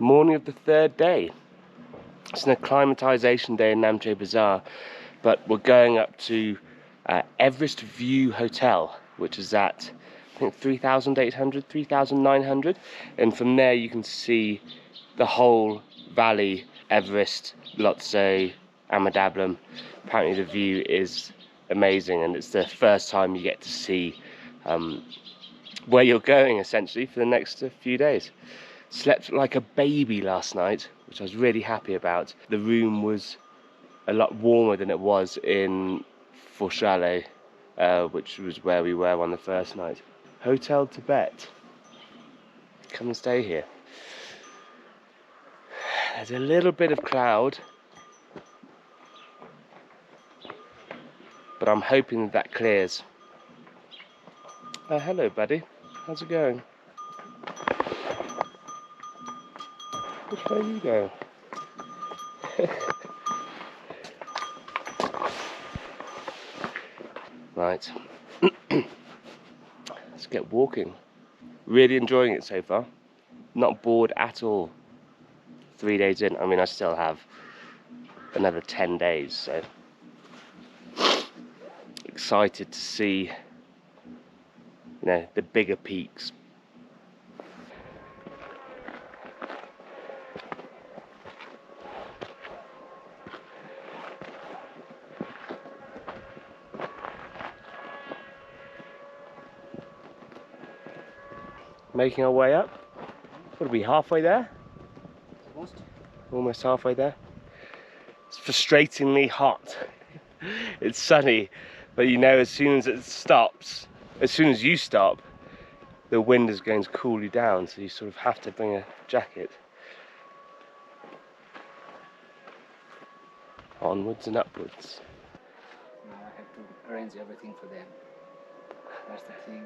Morning of the third day. It's an acclimatisation day in Namche Bazaar, but we're going up to Everest View Hotel, which is at, I think, 3,800, 3,900, and from there you can see the whole valley, Everest, Lhotse, Amadablam. Apparently the view is amazing, and it's the first time you get to see where you're going, essentially, for the next few days. Slept like a baby last night, which I was really happy about. The room was a lot warmer than it was in Fort Chalet, which was where we were on the first night. Hotel Tibet. Come and stay here. There's a little bit of cloud, but I'm hoping that clears. Hello, buddy. How's it going? Which way are you going? Right. Let's get walking. Really enjoying it so far. Not bored at all. 3 days in. I mean, I still have another 10 days, so excited to see, you know, the bigger peaks. Making our way up. What are we, halfway there? Almost halfway there. It's frustratingly hot. It's sunny, but you know, as soon as it stops, as soon as you stop, the wind is going to cool you down, so you sort of have to bring a jacket. Onwards and upwards. Now I have to arrange everything for them. That's the thing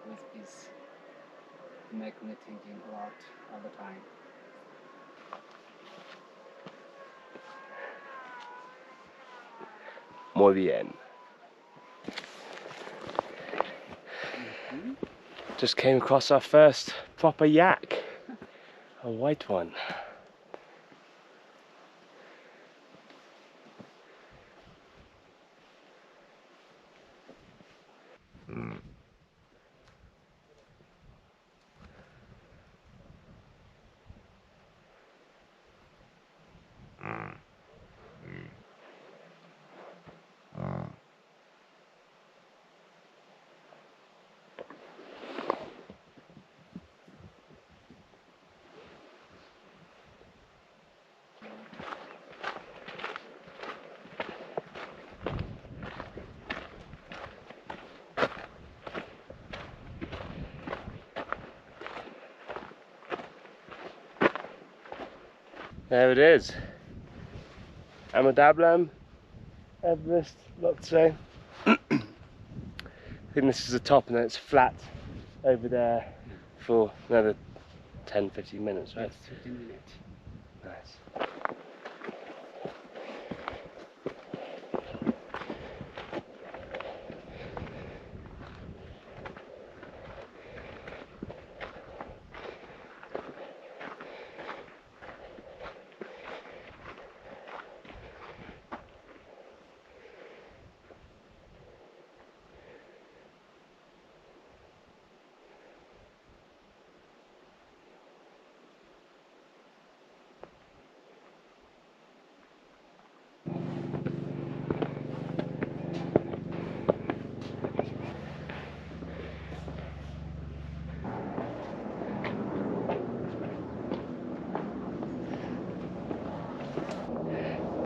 which is making me thinking a lot all the time. Muy bien. Just came across our first proper yak, a white one. There it is. Amadablam, Everest, Lhotse. I think this is the top, and then it's flat over there for another 10-15 minutes, right? Yes, 15 minutes. Nice.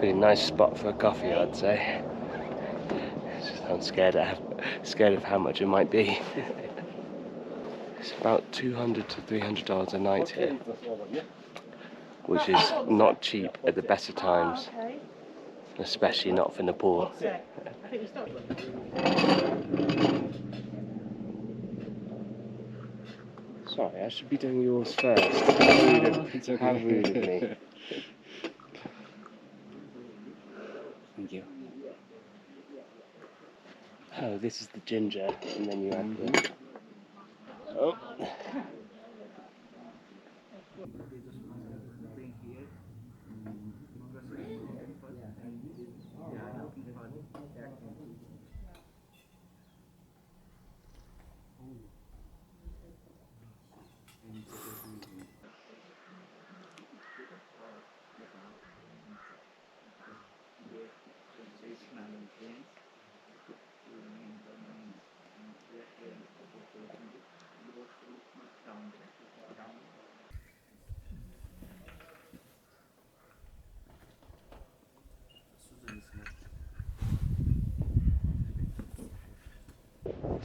Be a nice spot for a coffee, I'd say. It's just, I'm scared of how much it might be. It's about $200 to $300 a night here, which is not cheap at the better times, especially not for Nepal. Sorry, I should be doing yours first. How rude of me. Thank you. Oh, this is the ginger, and then you add the... Oh.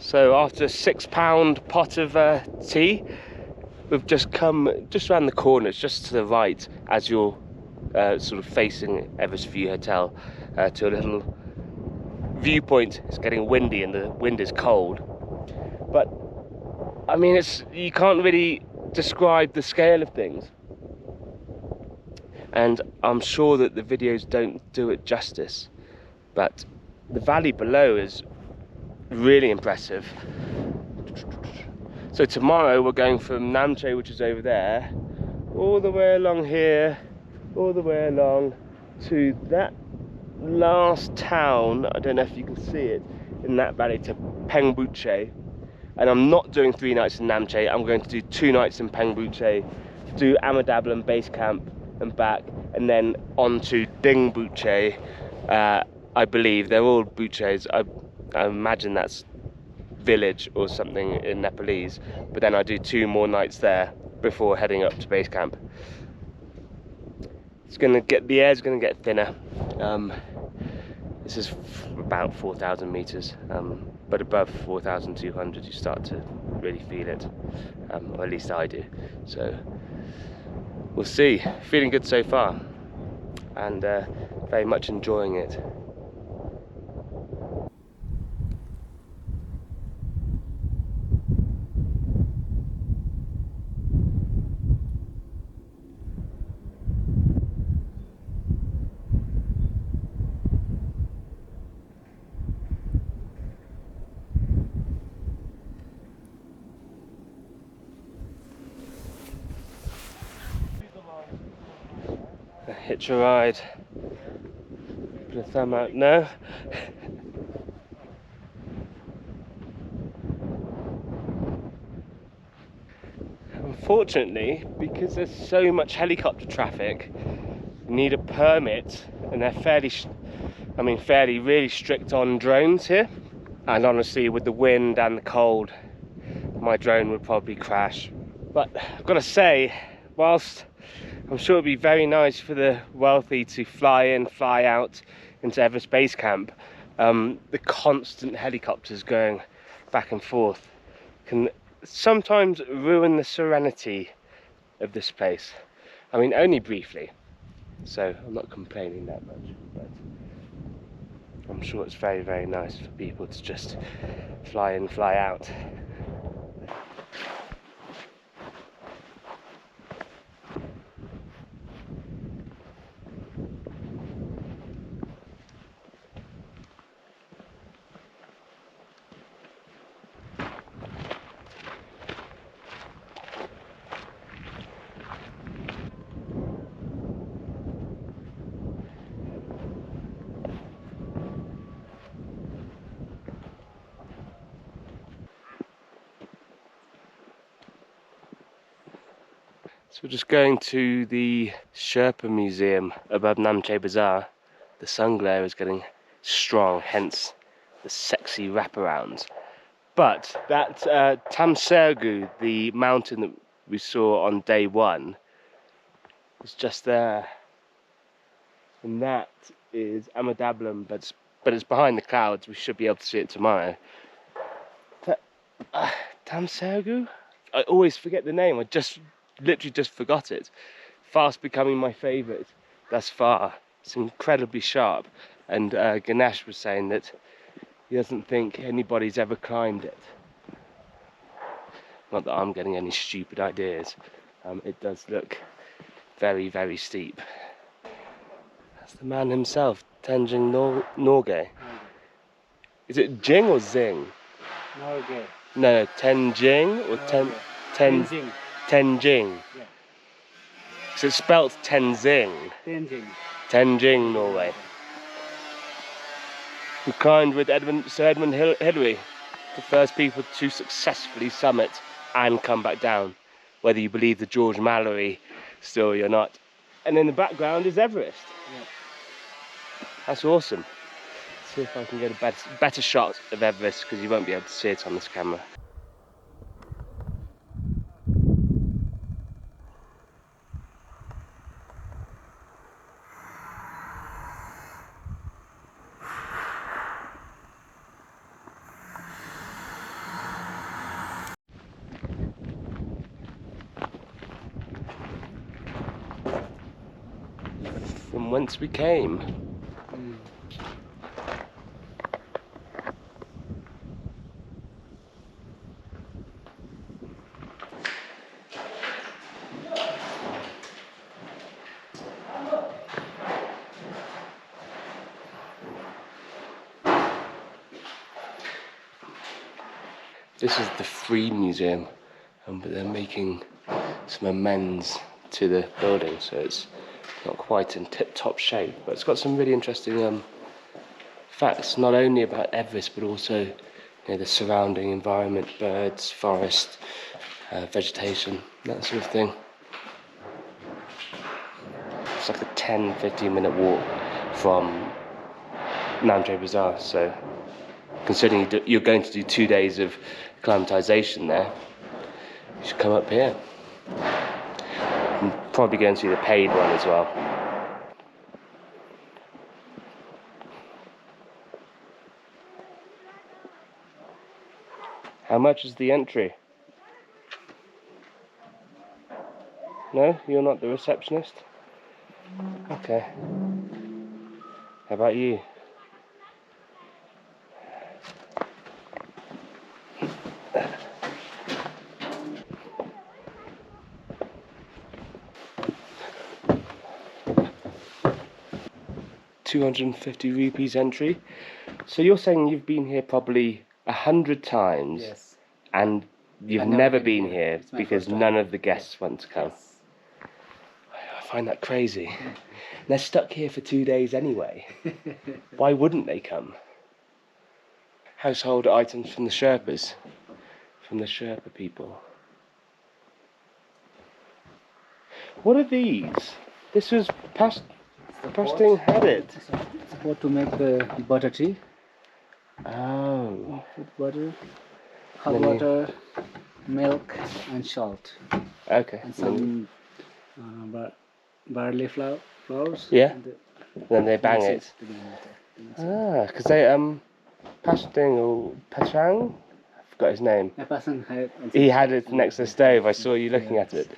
So after a £6 pot of tea, we've just come just around the corner. It's just to the right as you're sort of facing Everest View Hotel, to a little viewpoint. It's getting windy and the wind is cold, but I mean, you can't really describe the scale of things, and I'm sure that the videos don't do it justice, but the valley below is really impressive. So tomorrow we're going from Namche, which is over there, all the way along here, all the way along to that last town. I don't know if you can see it in that valley, to Pengbuche. And I'm not doing 3 nights in Namche. I'm going to do 2 nights in Pengbuche, do Amadabalam Base Camp and back, and then on to Dingbuche. I believe they're all buches. I imagine that's village or something in Nepalese, but then I do 2 more nights there before heading up to base camp. The air's gonna get thinner. This is about 4,000 meters, but above 4,200 you start to really feel it, or at least I do. So we'll see. Feeling good so far, and very much enjoying it. Hitch a ride. Put a thumb out. No. Unfortunately, because there's so much helicopter traffic, you need a permit, and they're fairly really strict on drones here. And honestly, with the wind and the cold, my drone would probably crash. But I've got to say, whilst I'm sure it'd be very nice for the wealthy to fly in, fly out into Everest Base Camp, the constant helicopters going back and forth can sometimes ruin the serenity of this place. I mean, only briefly, so I'm not complaining that much, but I'm sure it's very, very nice for people to just fly in, fly out. So we're just going to the Sherpa Museum above Namche Bazaar. The sun glare is getting strong, hence the sexy wraparounds. But that Tamsergu, the mountain that we saw on day 1, is just there. And that is Amadabalam, but it's behind the clouds. We should be able to see it tomorrow. Tamsergu? I always forget the name. I literally just forgot it. Fast becoming my favourite thus far. It's incredibly sharp, and Ganesh was saying that he doesn't think anybody's ever climbed it. Not that I'm getting any stupid ideas. It does look very, very steep. That's the man himself, Tenzing Norgay. Is it Jing or Zing? Norgay. No, Tenzing or Tenzing. Tenzing. Yeah. So it's spelled Tenzing. Tenzing. Tenzing, Norway. We climbed with Sir Edmund Hillary, the first people to successfully summit and come back down, whether you believe the George Mallory story or not. And in the background is Everest. Yeah. That's awesome. Let's see if I can get a better shot of Everest, because you won't be able to see it on this camera. whence we came. This is the Free Museum, but they're making some amends to the building, so it's not quite in tip-top shape, but it's got some really interesting facts, not only about Everest, but also the surrounding environment, birds, forest, vegetation, that sort of thing. It's like a 10-15 minute walk from Namche Bazaar, so considering you're going to do 2 days of acclimatisation there, you should come up here. And probably go and see the paid one as well. How much is the entry? No? You're not the receptionist? Okay. How about you? £250 rupees entry. So you're saying you've been here probably 100 times, Yes. and you've I've never been here It's my because first time. none of the guests want to come. Yes. I find that crazy. They're stuck here for 2 days anyway. Why wouldn't they come? Household items from the Sherpas, from the Sherpa people. What are these? This was Pasting had it. It's about to make the butter tea. Oh. With butter, hot water, milk, and salt. Okay. And some barley flours. Yeah. And Then they bang mix it. together. Because they Pasting or Pachang? I forgot his name. A person had. He had it next to the stove. I saw you looking at it.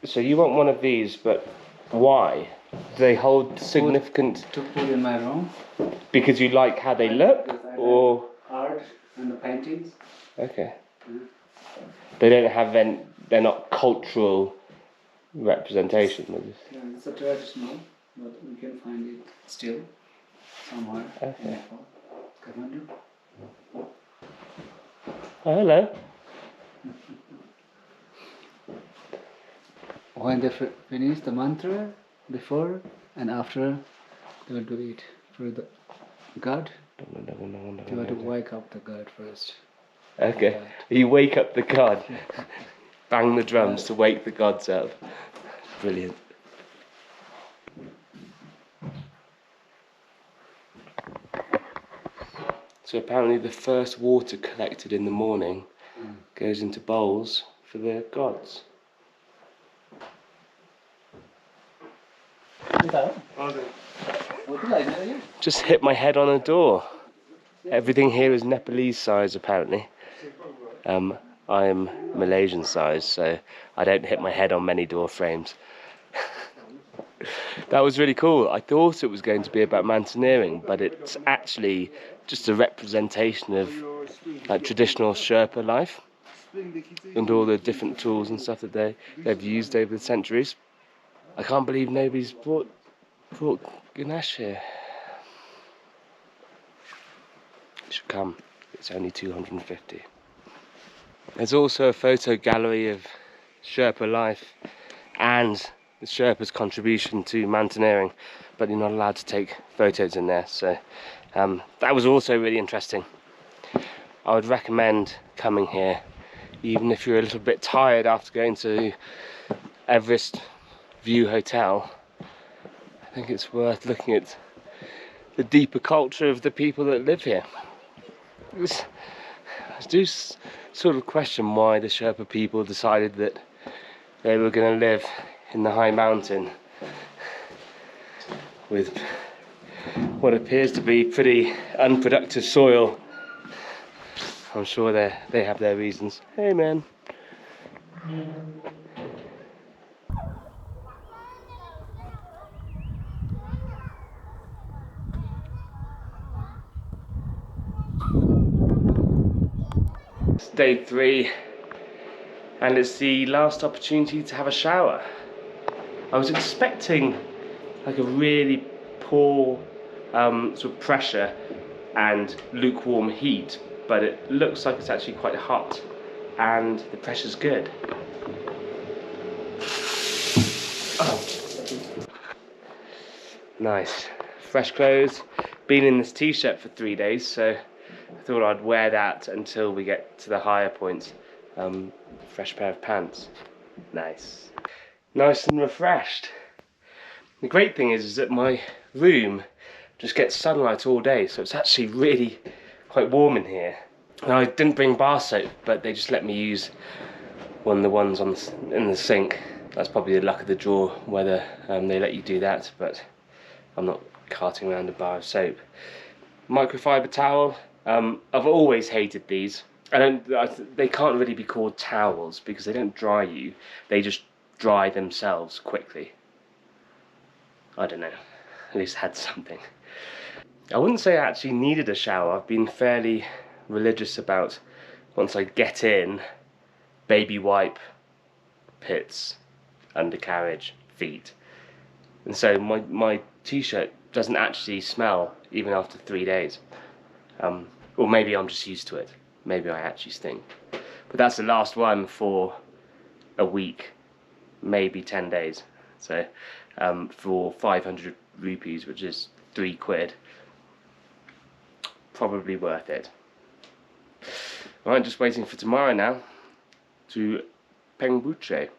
So you want one of these, but why? Do they hold significant? To put in my room. Because you like how they look, or art and the paintings. Okay. They don't have they're not cultural representation. Yeah, it's a traditional, but we can find it still somewhere in Nepal. Kathmandu. Oh, hello. When they finish the mantra, before and after, they will do it for the god. You have to wake up the god first. Okay. You wake up the god. Bang the drums to wake the gods up. Brilliant. So apparently the first water collected in the morning goes into bowls for the gods. Just hit my head on a door. Everything here is Nepalese size apparently. I am Malaysian size, so I don't hit my head on many door frames. That was really cool. I thought it was going to be about mountaineering, but it's actually just a representation of traditional Sherpa life and all the different tools and stuff that they've used over the centuries. I can't believe nobody's brought Ganesh here. It should come. It's only 250. There's also a photo gallery of Sherpa life and the Sherpa's contribution to mountaineering, but you're not allowed to take photos in there, so that was also really interesting. I would recommend coming here, even if you're a little bit tired after going to Everest View Hotel. I think it's worth looking at the deeper culture of the people that live here. I do sort of question why the Sherpa people decided that they were going to live in the high mountain with what appears to be pretty unproductive soil. I'm sure they have their reasons. Hey man. It's day 3 and it's the last opportunity to have a shower. I was expecting like a really poor sort of pressure and lukewarm heat, but it looks like it's actually quite hot and the pressure's good. Oh. Nice. Fresh clothes. Been in this t-shirt for 3 days, so I thought I'd wear that until we get to the higher points. Fresh pair of pants. Nice. Nice and refreshed. The great thing is that my room just gets sunlight all day, so it's actually really quite warm in here. And I didn't bring bar soap, but they just let me use one of the ones in the sink. That's probably the luck of the draw whether they let you do that, but I'm not carting around a bar of soap. Microfiber towel. I've always hated these. They can't really be called towels because they don't dry you. They just dry themselves quickly. I don't know. At least had something. I wouldn't say I actually needed a shower. I've been fairly religious about once I get in, baby wipe, pits, undercarriage, feet. And so my t-shirt doesn't actually smell even after 3 days. Or maybe I'm just used to it. Maybe I actually stink. But that's the last one for a week, maybe 10 days. So for 500 rupees, which is £3, probably worth it. Alright, just waiting for tomorrow now to Pengbuche.